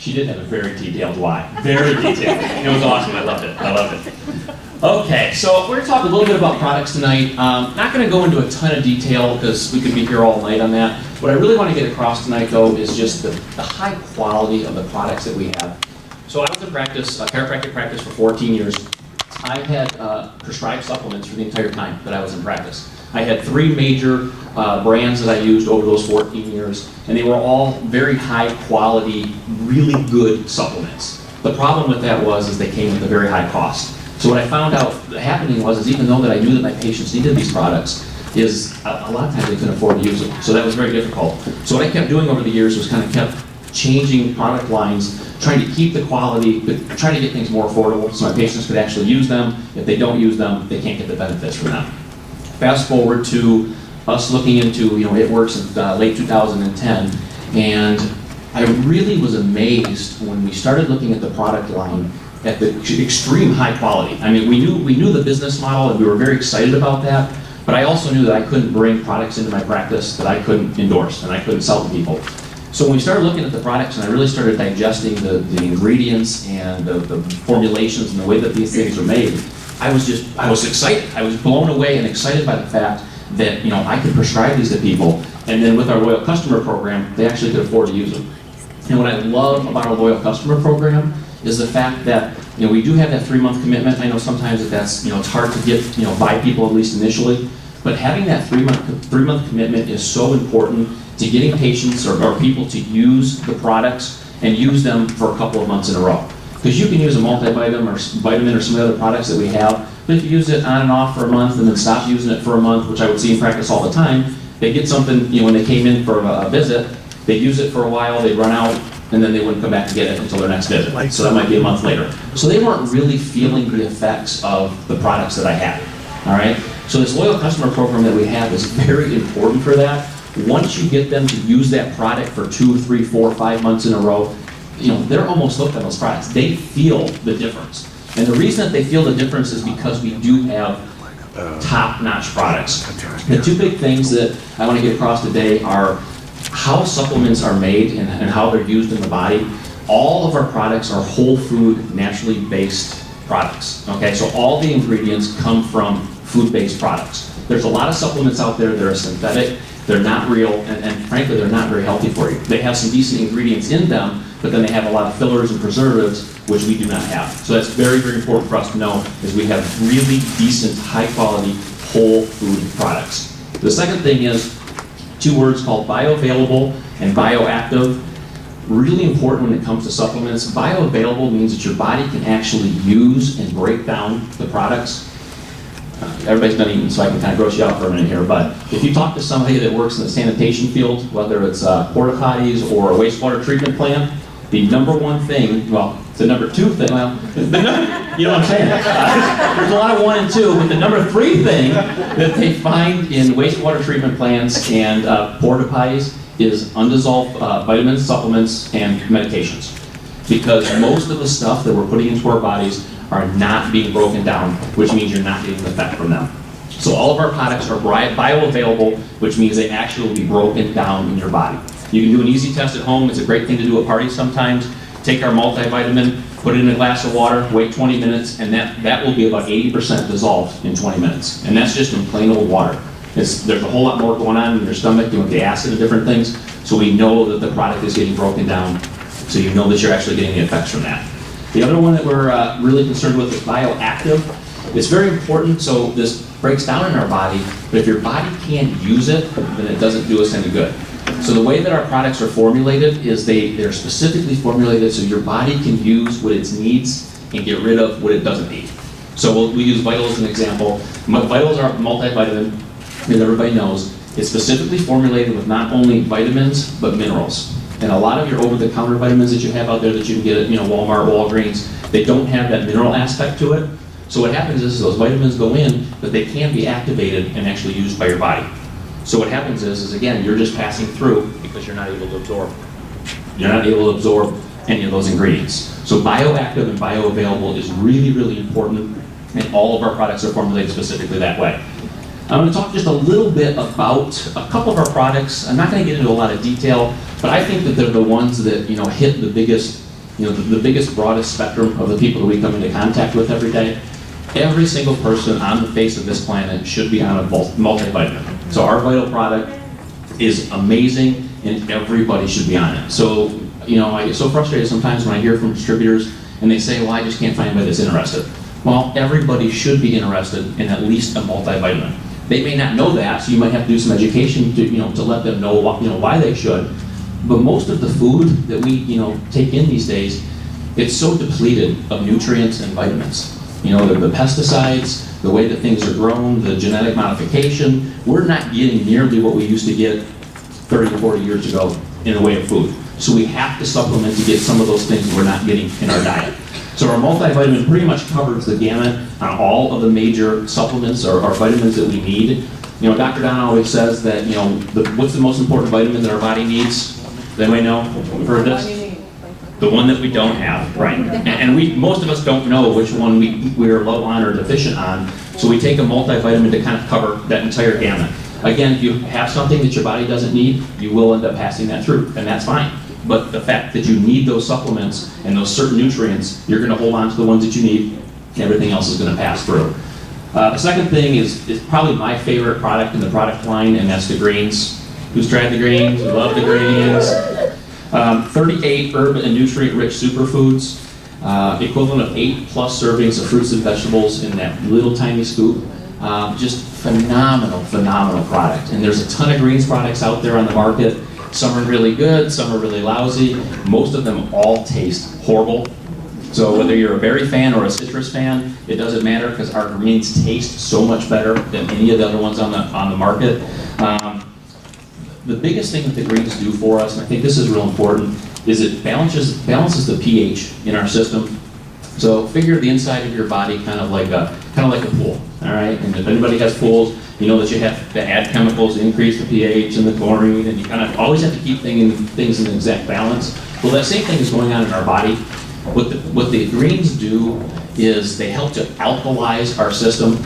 She did have a very detailed why. Very detailed. It was awesome. I loved it. I loved it. Okay, so we're going to talk a little bit about products tonight. Not going to go into a ton of detail because we could be here all night on that. What I really want to get across tonight, though, is just the high quality of the products that we have. So I was in practice, chiropractic practice for 14 years. I had prescribed supplements for the entire time that I was in practice. I had 3 major brands that I used over those 14 years, and they were all very high quality, really good supplements. The problem with that was they came with a very high cost. So what I found out happening was even though that I knew that my patients needed these products, a lot of times they couldn't afford to use them. So that was very difficult. So what I kept doing over the years was kind of kept changing product lines, trying to keep the quality, but trying to get things more affordable so my patients could actually use them. If they don't use them, they can't get the benefits from them. Fast forward to us looking into, it works in late 2010, and I really was amazed when we started looking at the product line at the extreme high quality. I mean, we knew the business model and we were very excited about that, but I also knew that I couldn't bring products into my practice that I couldn't endorse and I couldn't sell to people. So when we started looking at the products and I really started digesting the ingredients and the formulations and the way that these things are made, I was excited. I was blown away and excited by the fact that I could prescribe these to people, and then with our loyal customer program, they actually could afford to use them. And what I love about our loyal customer program is the fact that we do have that 3-month commitment. I know sometimes that's it's hard to get by people, at least initially, but having that 3-month commitment is so important to getting patients or people to use the products and use them for a couple of months in a row. Because you can use a multivitamin or vitamin or some of the other products that we have, but if you use it on and off for a month and then stop using it for a month, which I would see in practice all the time, they get something, when they came in for a visit, they use it for a while, they run out, and then they wouldn't come back and get it until their next visit. So that might be a month later. So they weren't really feeling the effects of the products that I had. All right? So this loyal customer program that we have is very important for that. Once you get them to use that product for 2, 3, 4, 5 months in a row, they're almost hooked on those products. They feel the difference. And the reason that they feel the difference is because we do have top-notch products. The 2 big things that I want to get across today are how supplements are made and how they're used in the body. All of our products are whole food, naturally based products. Okay, so all the ingredients come from food-based products. There's a lot of supplements out there that are synthetic, they're not real, and frankly, they're not very healthy for you. They have some decent ingredients in them, but then they have a lot of fillers and preservatives, which we do not have. So that's very, very important for us to know, is we have really decent, high-quality, whole food products. The second thing is 2 words called bioavailable and bioactive. Really important when it comes to supplements. Bioavailable means that your body can actually use and break down the products. Everybody's done eating, so I can kind of gross you out for a minute here, but if you talk to somebody that works in the sanitation field, whether it's porta potties or a wastewater treatment plant, the number 1 thing, well, the number 2 thing, well, you know what I'm saying? There's a lot of 1 and 2, but the number 3 thing that they find in wastewater treatment plants and porta potties is undissolved vitamins, supplements, and medications. Because most of the stuff that we're putting into our bodies are not being broken down, which means you're not getting the effect from them. So all of our products are bioavailable, which means they actually will be broken down in your body. You can do an easy test at home. It's a great thing to do at parties sometimes. Take our multivitamin, put it in a glass of water, wait 20 minutes, and that will be about 80% dissolved in 20 minutes. And that's just in plain old water. There's a whole lot more going on in your stomach, the acid and different things, so we know that the product is getting broken down, so you know that you're actually getting the effects from that. The other one that we're really concerned with is bioactive. It's very important, so this breaks down in our body, but if your body can't use it, then it doesn't do us any good. So the way that our products are formulated is they're specifically formulated so your body can use what it needs and get rid of what it doesn't need. So we use Vital as an example. Vitals are a multivitamin, as everybody knows. It's specifically formulated with not only vitamins, but minerals. And a lot of your over-the-counter vitamins that you have out there that you can get at Walmart, Walgreens, they don't have that mineral aspect to it. So what happens is those vitamins go in, but they can be activated and actually used by your body. So what happens is again, you're just passing through because you're not able to absorb. You're not able to absorb any of those ingredients. So bioactive and bioavailable is really, really important, and all of our products are formulated specifically that way. I'm going to talk just a little bit about a couple of our products. I'm not going to get into a lot of detail, but I think that they're the ones that hit the biggest the biggest, broadest spectrum of the people that we come into contact with every day. Every single person on the face of this planet should be on a multivitamin. So our Vital product is amazing, and everybody should be on it. So, I get so frustrated sometimes when I hear from distributors and they say, well, I just can't find anybody that's interested. Well, everybody should be interested in at least a multivitamin. They may not know that, so you might have to do some education to let them know why they should. But most of the food that we take in these days, it's so depleted of nutrients and vitamins. The pesticides, the way that things are grown, the genetic modification, we're not getting nearly what we used to get 30 or 40 years ago in the way of food. So we have to supplement to get some of those things we're not getting in our diet. So our multivitamin pretty much covers the gamut on all of the major supplements or vitamins that we need. Dr. Don always says that, what's the most important vitamin that our body needs? Does anybody know? We've heard this? The one that we don't have, right? And most of us don't know which one we're low on or deficient on, so we take a multivitamin to kind of cover that entire gamut. Again, if you have something that your body doesn't need, you will end up passing that through, and that's fine. But the fact that you need those supplements and those certain nutrients, you're going to hold on to the ones that you need, and everything else is going to pass through. The second thing is probably my favorite product in the product line, and that's the greens. Who's tried the greens? We love the greens. 38 herb and nutrient-rich superfoods, equivalent of 8+ servings of fruits and vegetables in that little tiny scoop. Just phenomenal product. And there's a ton of greens products out there on the market. Some are really good, some are really lousy. Most of them all taste horrible. So whether you're a berry fan or a citrus fan, it doesn't matter because our greens taste so much better than any of the other ones on the market. The biggest thing that the greens do for us, and I think this is real important, is it balances the pH in our system. So figure the inside of your body kind of like a pool, all right? And if anybody has pools, you know that you have to add chemicals to increase the pH and the chlorine, and you kind of always have to keep things in the exact balance. Well, that same thing is going on in our body. What the greens do is they help to alkalize our system.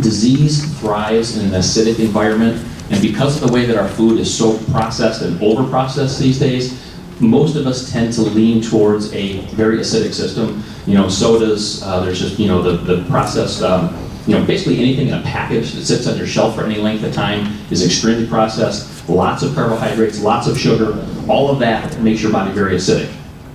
Disease thrives in an acidic environment. And because of the way that our food is so processed and over-processed these days, most of us tend to lean towards a very acidic system. Sodas, there's just, the processed, basically anything in a package that sits on your shelf for any length of time is extremely processed. Lots of carbohydrates, lots of sugar, all of that makes your body very acidic.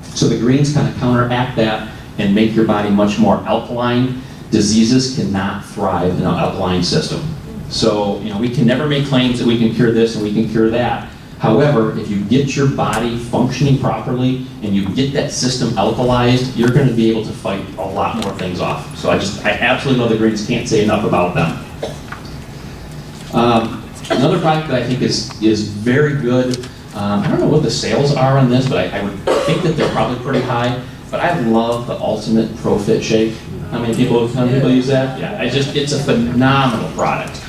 So the greens kind of counteract that and make your body much more alkaline. Diseases cannot thrive in an alkaline system. So, we can never make claims that we can cure this and we can cure that. However, if you get your body functioning properly and you get that system alkalized, you're going to be able to fight a lot more things off. So I absolutely love the greens, can't say enough about them. Another product that I think is very good, I don't know what the sales are on this, but I would think that they're probably pretty high, but I love the Ultimate Pro Fit Shake. How many people use that? Yeah, it's a phenomenal product.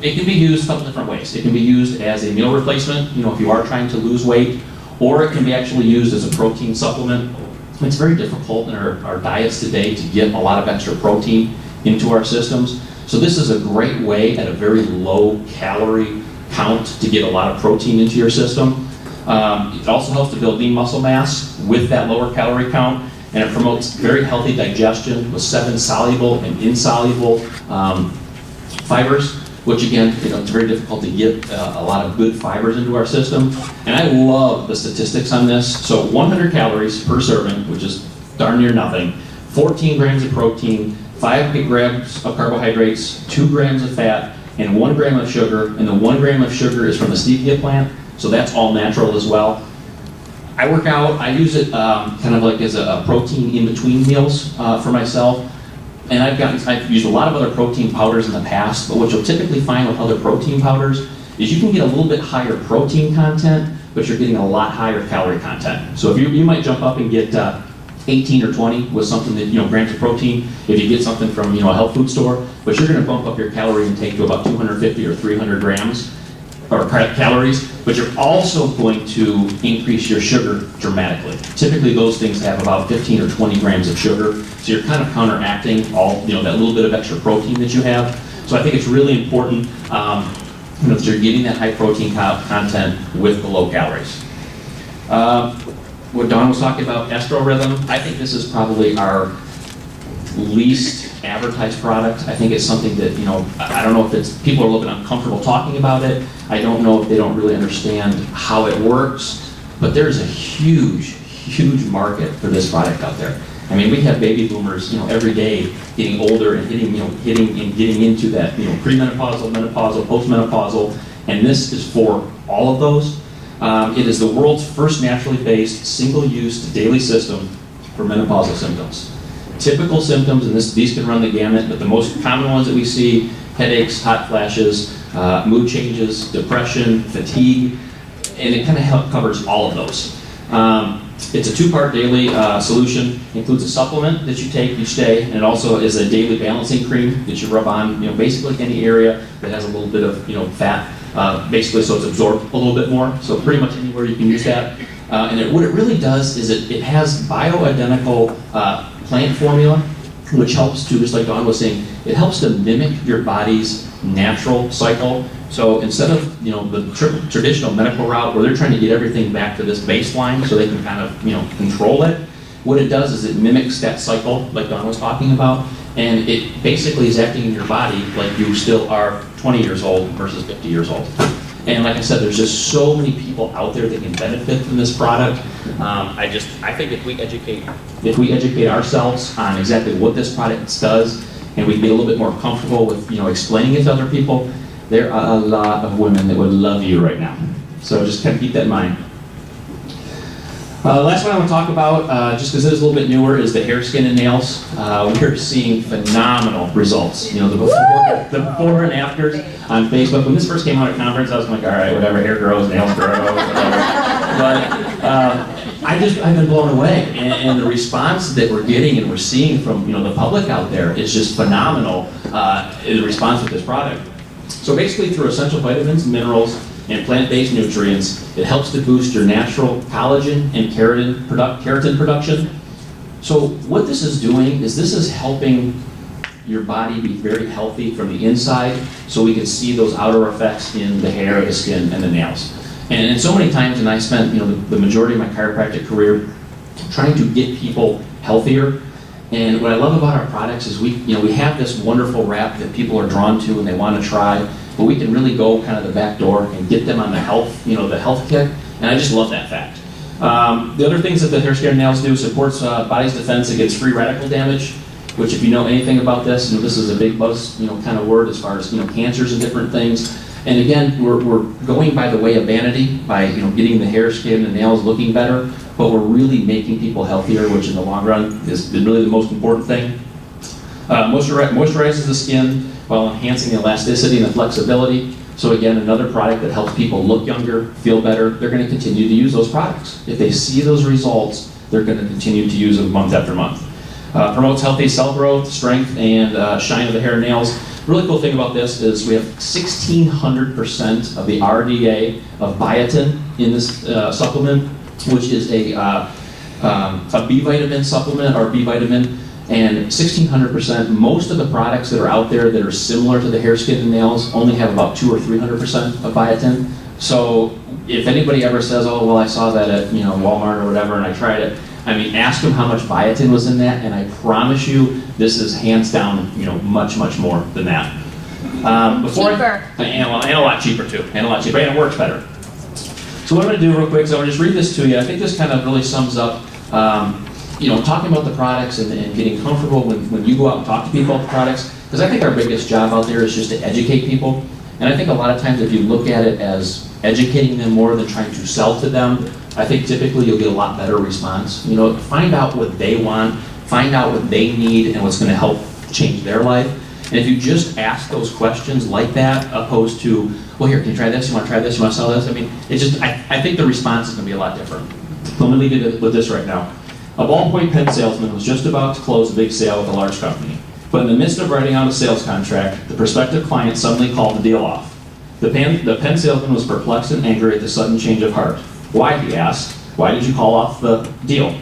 It can be used a couple different ways. It can be used as a meal replacement, if you are trying to lose weight, or it can be actually used as a protein supplement. It's very difficult in our diets today to get a lot of extra protein into our systems. So this is a great way at a very low calorie count to get a lot of protein into your system. It also helps to build lean muscle mass with that lower calorie count, and it promotes very healthy digestion with 7 soluble and insoluble fibers, which again, it's very difficult to get a lot of good fibers into our system. And I love the statistics on this. So 100 calories per serving, which is darn near nothing, 14 grams of protein, 5 grams of carbohydrates, 2 grams of fat, and 1 gram of sugar. And the 1 gram of sugar is from the stevia plant, so that's all natural as well. I work out, I use it kind of like as a protein in between meals for myself. And I've used a lot of other protein powders in the past, but what you'll typically find with other protein powders is you can get a little bit higher protein content, but you're getting a lot higher calorie content. So if you might jump up and get 18 or 20 with something that, grams of protein, if you get something from, a health food store, but you're gonna bump up your calorie intake to about 250 or 300 grams, or calories, but you're also going to increase your sugar dramatically. Typically those things have about 15 or 20 grams of sugar, so you're kind of counteracting all, that little bit of extra protein that you have. So I think it's really important that you're getting that high protein content with the low calories. what Dawn was talking about, Estro Rhythm, I think this is probably our least advertised product. I think it's something that, I don't know if it's, people are a little bit uncomfortable talking about it. I don't know if they don't really understand how it works, but there's a huge market for this product out there. I mean, we have baby boomers, every day getting older and getting into that, premenopausal, menopausal, postmenopausal, and this is for all of those. It is the world's first naturally based, single-use daily system for menopausal symptoms. Typical symptoms, and these can run the gamut, but the most common ones that we see: headaches, hot flashes, mood changes, depression, fatigue, and it kind of covers all of those. It's a 2-part daily solution. It includes a supplement that you take each day, and it also is a daily balancing cream that you rub on, basically any area that has a little bit of, fat, basically so it's absorbed a little bit more. So pretty much anywhere you can use that. And what it really does is it has bioidentical plant formula, which helps to, just like Dawn was saying, it helps to mimic your body's natural cycle. So instead of the traditional medical route where they're trying to get everything back to this baseline so they can kind of control it, what it does is it mimics that cycle like Dawn was talking about, and it basically is acting in your body like you still are 20 years old versus 50 years old. And like I said, there's just so many people out there that can benefit from this product. I think if we educate ourselves on exactly what this product does, and we get a little bit more comfortable with explaining it to other people, there are a lot of women that would love you right now. So just kind of keep that in mind. Last one I want to talk about, just because it is a little bit newer, is the hair, skin, and nails. We're seeing phenomenal results. The before and afters on Facebook. When this first came out at conference, I was like, all right, whatever, hair grows, nails grow, whatever. But I've been blown away, and the response that we're getting and we're seeing from the public out there is just phenomenal. The response with this product. So basically, through essential vitamins, minerals, and plant-based nutrients, it helps to boost your natural collagen and keratin production. So what this is doing is this is helping your body be very healthy from the inside, so we can see those outer effects in the hair, the skin, and the nails. And so many times, and I spent the majority of my chiropractic career trying to get people healthier. And what I love about our products is we have this wonderful wrap that people are drawn to and they want to try, but we can really go kind of the back door and get them on the health, the health kick. And I just love that fact. The other things that the hair, skin, and nails do: supports body's defense against free radical damage, which, if you know anything about this, this is a big buzz, kind of word as far as cancers and different things. And again, we're going by the way of vanity, by getting the hair, skin, and nails looking better, but we're really making people healthier, which in the long run is really the most important thing. Moisturizes the skin while enhancing the elasticity and the flexibility. So again, another product that helps people look younger, feel better. They're going to continue to use those products. If they see those results, they're going to continue to use them month after month. Promotes healthy cell growth, strength, and shine of the hair and nails. The really cool thing about this is we have 1,600% of the RDA of biotin in this supplement, which is a B vitamin supplement, or B vitamin, and 1,600%. Most of the products that are out there that are similar to the hair, skin, and nails only have about 200 or 300% of biotin. So if anybody ever says, oh, well, I saw that at Walmart or whatever, and I tried it, ask them how much biotin was in that, and I promise you, this is hands down, much, much more than that. Cheaper. And a lot cheaper too, and it works better. So what I'm going to do real quick is I'm going to just read this to you. I think this kind of really sums up, talking about the products and getting comfortable when you go out and talk to people about the products, because I think our biggest job out there is just to educate people. And I think a lot of times if you look at it as educating them more than trying to sell to them, I think typically you'll get a lot better response. Find out what they want, find out what they need, and what's going to help change their life. And if you just ask those questions like that, opposed to, well, here, can you try this? You want to try this? You want to sell this? I think the response is going to be a lot different. So let me leave you with this right now. A ballpoint pen salesman was just about to close a big sale with a large company. But in the midst of writing out a sales contract, the prospective client suddenly called the deal off. The pen salesman was perplexed and angry at the sudden change of heart. Why, he asked. Why did you call off the deal?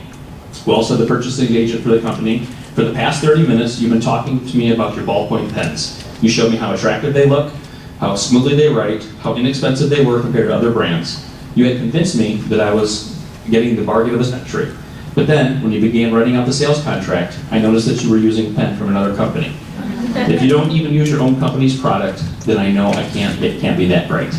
Well, said the purchasing agent for the company, for the past 30 minutes, you've been talking to me about your ballpoint pens. You showed me how attractive they look, how smoothly they write, how inexpensive they were compared to other brands. You had convinced me that I was getting the bargain of the century. But then, when you began writing out the sales contract, I noticed that you were using a pen from another company. If you don't even use your own company's product, then I know it can't be that great.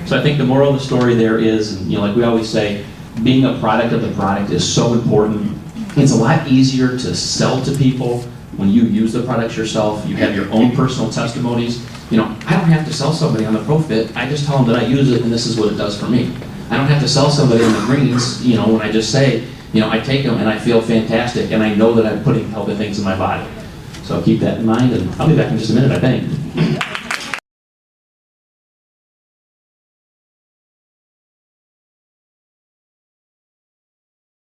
So I think the moral of the story there is, and, like we always say, being a product of the product is so important. It's a lot easier to sell to people when you use the products yourself. You have your own personal testimonies. I don't have to sell somebody on the ProFit. I just tell them that I use it and this is what it does for me. I don't have to sell somebody on the greens, when I just say, I take them and I feel fantastic and I know that I'm putting healthy things in my body. So keep that in mind, and I'll be back in just a minute, I think.